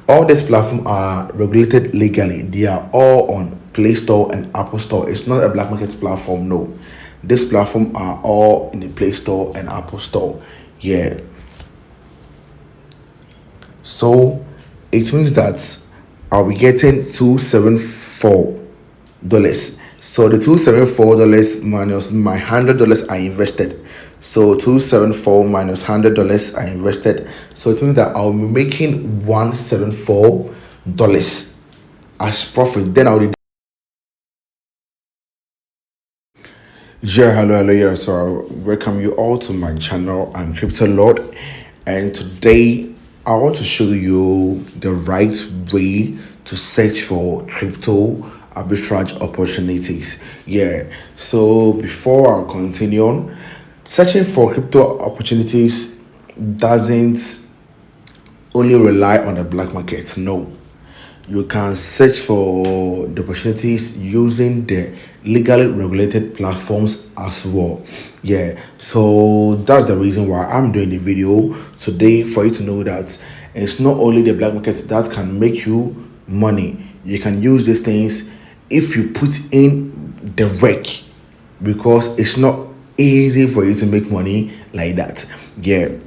All these platforms are regulated legally. They are all on Play Store and Apple Store. It's not a black market platform, no. This platform are all in the Play Store and Apple Store. Yeah. So it means that I'll be getting $274. So the $274 minus my $100 I invested. So 274 minus $100 I invested. So it means that I'll be making $174 as profit. Then I'll. Yeah, hello, yeah. So I welcome you all to my channel. I'm Crypto Lord, and today I want to show you the right way to search for crypto arbitrage opportunities. Yeah. So before I continue on, searching for crypto opportunities doesn't only rely on the black market. No, you can search for the opportunities using the legally regulated platforms as well. Yeah, so that's the reason why I'm doing the video today, for you to know that it's not only the black market that can make you money. You can use these things if you put in the work, because it's not easy for you to make money like that. Yeah,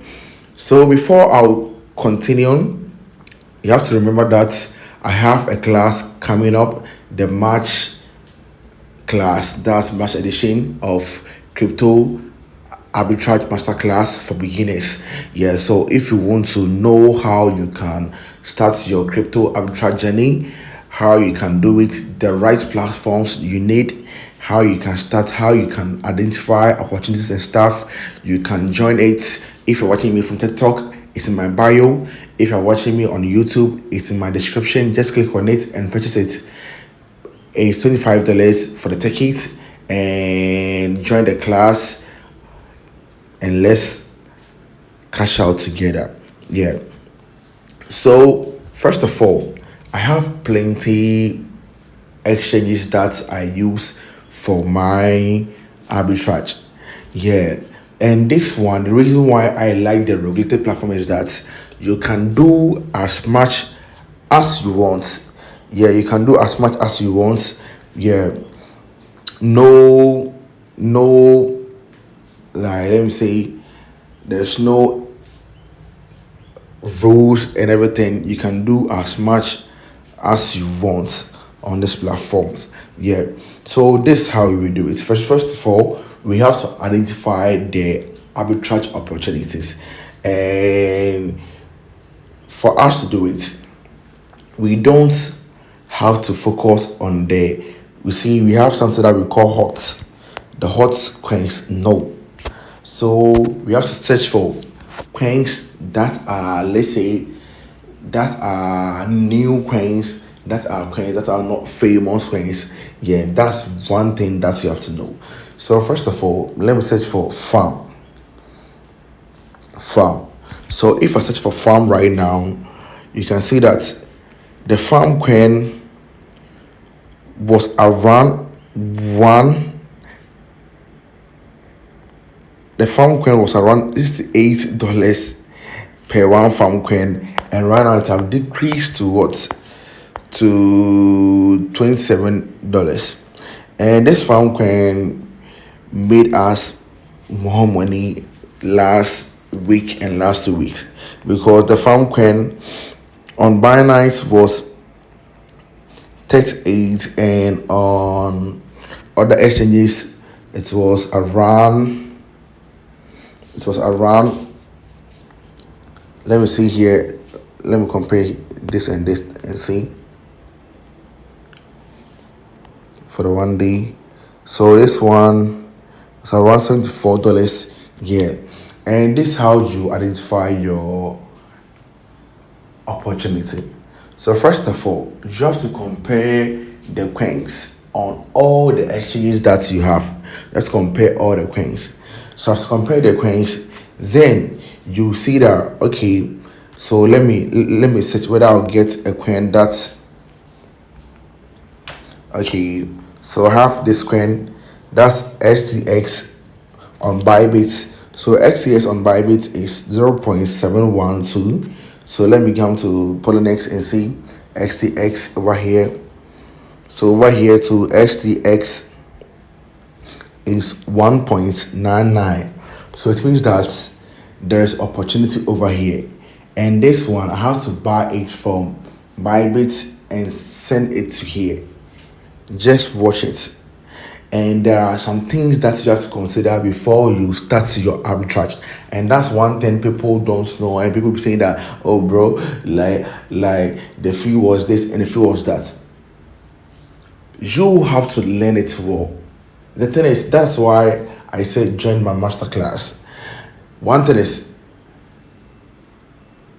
so before I'll continue, you have to remember that I have a class coming up, the March class. That's March edition of Crypto Arbitrage Masterclass for beginners. Yeah, so if you want to know how you can start your crypto arbitrage journey, how you can do it, the right platforms you need, how you can start, how you can identify opportunities and stuff, you can join it. If you're watching me from TikTok, it's in my bio. If you're watching me on YouTube, it's in my description. Just click on it and purchase it. It's $25 for the ticket, and join the class, and let's cash out together. Yeah. So first of all, I have plenty exchanges that I use for my arbitrage. Yeah. And this one, the reason why I like the regulated platform is that you can do as much as you want. Yeah, you can do as much as you want. Yeah. No, like, let me say, there's no rules and everything. You can do as much as you want on this platforms. Yeah. So this is how we do it. First of all, we have to identify the arbitrage opportunities, and for us to do it, we don't have to focus on we have something that we call the hot coins. No, so we have to search for coins that are, let's say, that are new coins, that are coins that are not famous coins. Yeah, that's one thing that you have to know. So first of all, let me search for farm. So if I search for farm right now, you can see that the farm coin was around one the farm coin was around $68 per one farm coin, and right now it have decreased to what, to $27. And this farm coin made us more money last week and last 2 weeks, because the farm coin on Binance was 38, and on other exchanges it was around let me see here, let me compare this and see for the 1 day. So this one is around $74. Yeah. And this is how you identify your opportunity. So first of all, you have to compare the coins on all the exchanges that you have. Let's compare all the coins. So to compare the coins, then you see that, okay, so let me search whether I'll get a coin that's okay. So I have this coin, that's STX on Bybit. So XTX on Bybit is 0.712. So let me come to Polynex and see XTX over here. So over here to XTX is 1.99. So it means that there's opportunity over here. And this one, I have to buy it from Bybit and send it to here. Just watch it. And there are some things that you have to consider before you start your arbitrage, and that's one thing people don't know. And people be saying that, oh bro, like the fee was this and the fee was that. You have to learn it well. The thing is, that's why I said join my masterclass. One thing is,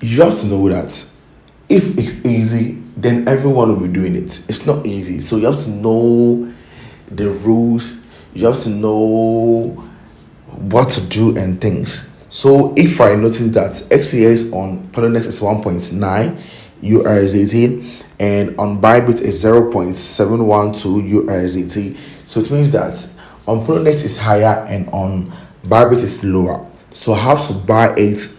you have to know that if it's easy, then everyone will be doing it. It's not easy, so you have to know the rules. You have to know what to do and things. So if I notice that XCS on Polynex is 1.9 USDT and on Bybit is 0.712 USDT, so it means that on Polynex is higher and on Bybit is lower. So I have to buy it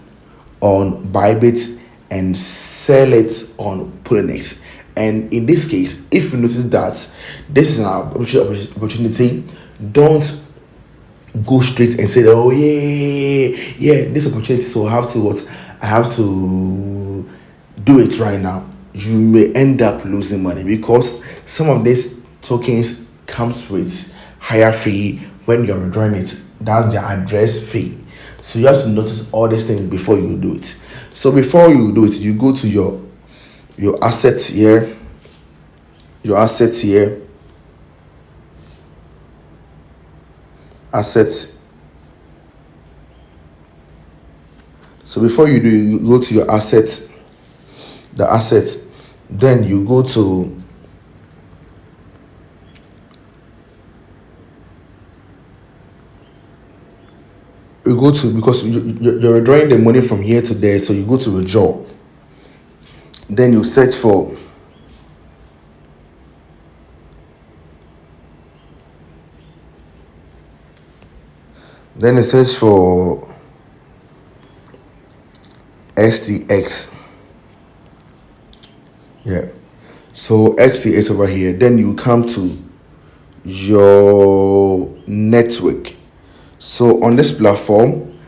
on Bybit and sell it on Polynex. And in this case, if you notice that this is an opportunity, don't go straight and say, oh yeah, this opportunity, so I have to what? I have to do it right now. You may end up losing money because some of these tokens comes with higher fee when you're withdrawing it. That's the address fee. So you have to notice all these things before you do it. So before you do it, you go to your assets here. Assets. So before you do, you go to your assets, then you go to because you're withdrawing the money from here to there, so you go to withdraw. Then you search for XTX. Yeah. So XTX over here. Then you come to your network. So on this platform,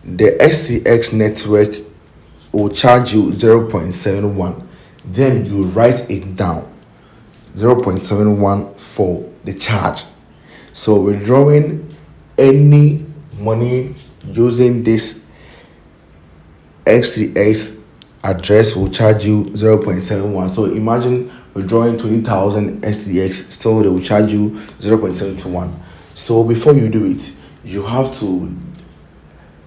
the XTX network will charge you 0.71. Then you write it down, 0.71 for the charge. So withdrawing any money using this XTX address will charge you 0.71. So imagine withdrawing 20,000 STX, still they will charge you 0.71. So before you do it, you have to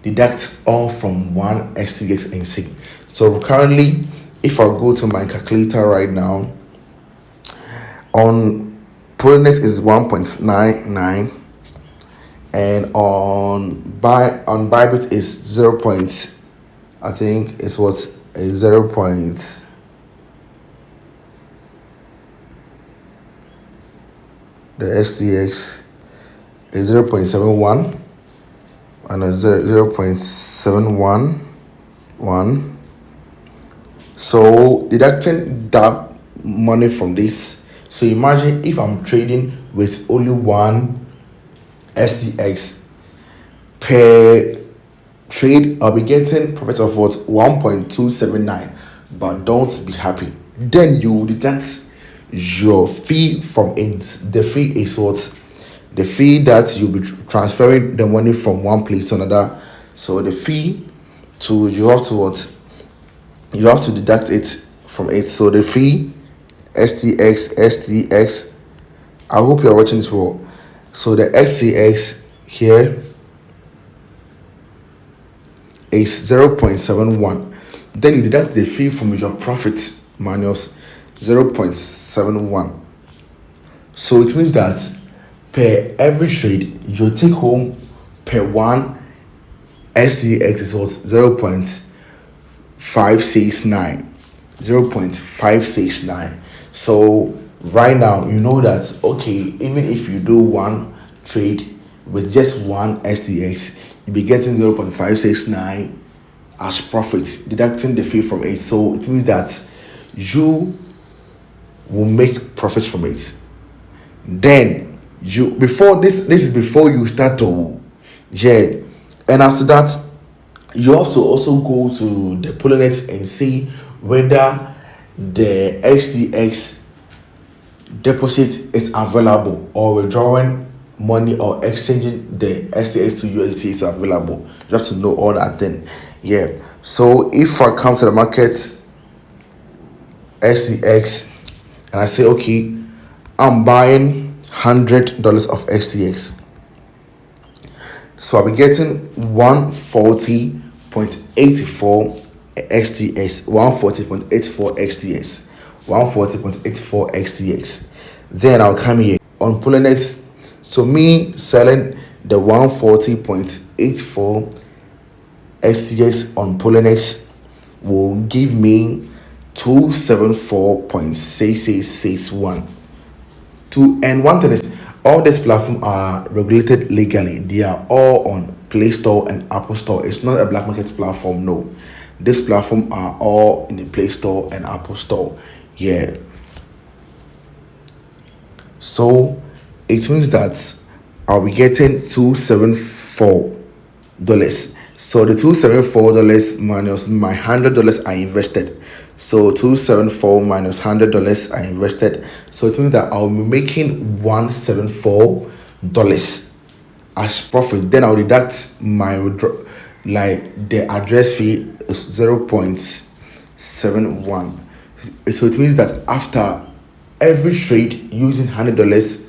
deduct all from one STX and see. So currently, if I go to my calculator right now, on Polynex is 1.99 and on Bybit is 0. I think it's what is 0. The STX is 0.71 and a 0.711. So deducting that money from this, so imagine if I'm trading with only one STX per trade, I'll be getting profit of what? 1.279. But don't be happy. Then you deduct your fee from it. The fee is what? The fee that you'll be transferring the money from one place to another. So the fee you have to deduct it from it. So the fee STX. I hope you're watching this well. So the XCX here is 0.71. Then you deduct the fee from your profit minus 0.71. So it means that per every trade you take home per one STX is what? 0.569. So right now you know that okay, even if you do one trade with just one STX, you'll be getting 0.569 as profit, deducting the fee from it. So it means that you will make profits from it. Then you, before this is before you start to, yeah. And after that, you have to also go to the Polonex and see whether the XTX deposit is available, or withdrawing money or exchanging the STX to USDT is available. You have to know all that thing. Yeah. So if I come to the market STX and I say, okay, I'm buying $100 of STX, so I'll be getting 140.84 XTX, 140.84 XTX, 140.84 XTX. Then I'll come here on Polonex. So me selling the 140.84 XTX on Polonex will give me 274.6661. And one thing is, all these platforms are regulated legally. They are all on Play Store and Apple Store. It's not a black market platform, no. This platform are all in the Play Store and Apple Store. Yeah. So it means that I'll be getting $274. So the $274 minus my $100 I invested. So 274 minus $100 I invested. So it means that I'll be making $174 as profit. Then I'll deduct my like the address fee is 0.71. So it means that after every trade using $100,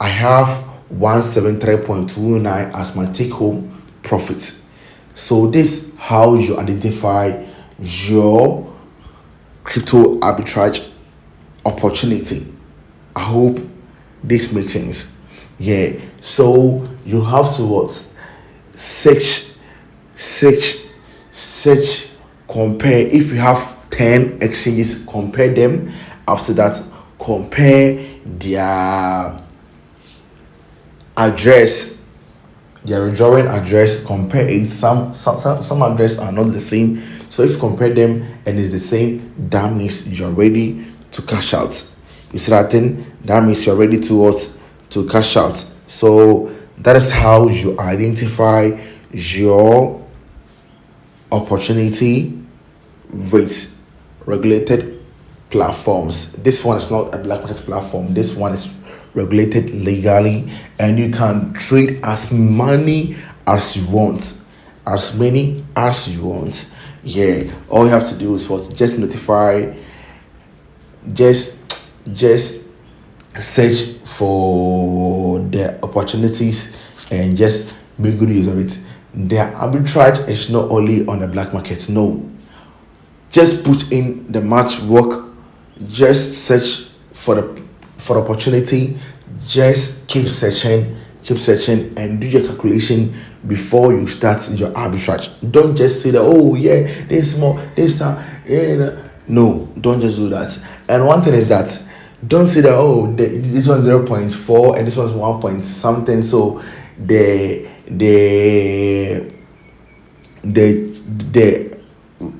I have 173.29 as my take home profit. So this how you identify your crypto arbitrage opportunity. I hope this makes sense. Yeah. So you have to what? Search, compare. If you have 10 exchanges, compare them. After that, compare their address, their withdrawing address, compare it. Some addresses are not the same. So if you compare them and it's the same, that means you're ready to cash out. You see that thing? That means you're ready to cash out. So that is how you identify your opportunity with regulated platforms. This one is not a black market platform. This one is regulated legally, and you can trade as many as you want, as many as you want. Yeah, all you have to do is what? Just notify, just search for the opportunities and just make good use of it. The arbitrage is not only on the black market. No, just put in the match work. Just search for the opportunity. Just keep searching, and do your calculation before you start your arbitrage. Don't just say that, oh yeah, there's more, this time. Yeah. No, don't just do that. And one thing is that don't say that, oh, this one's 0.4 and this one's 1 point something. So the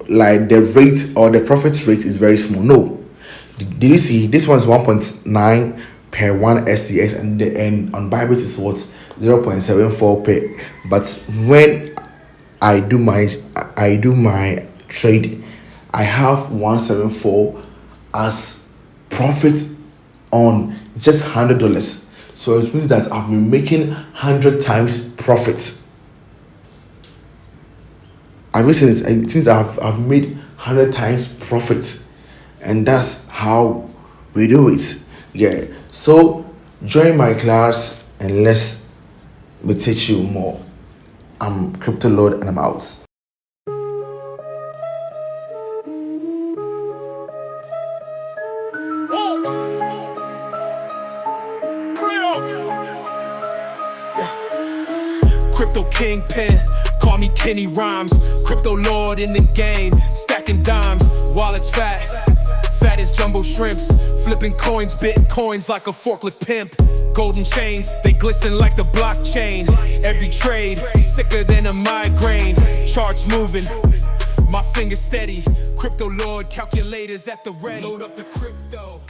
like the rate or the profit rate is very small. No. Did you see this one's 1.9 per one STX, and on Bybit is what 0.74 per. But when I do my trade, I have 174 as profit on just $100. So it means that I've been making 100 times profit. I've listened. It means I've made 100 times profit, and that's how we do it. Yeah. So join my class and let's me teach you more. I'm Crypto Lord and I'm out. Crypto Kingpin, call me Kenny Rhymes. Crypto Lord in the game, stacking dimes. Wallets fat as jumbo shrimps. Flipping coins, bitcoins like a forklift pimp. Golden chains, they glisten like the blockchain. Every trade, sicker than a migraine. Charts moving, My fingers steady, crypto lord, calculators at the ready. Load up the crypto.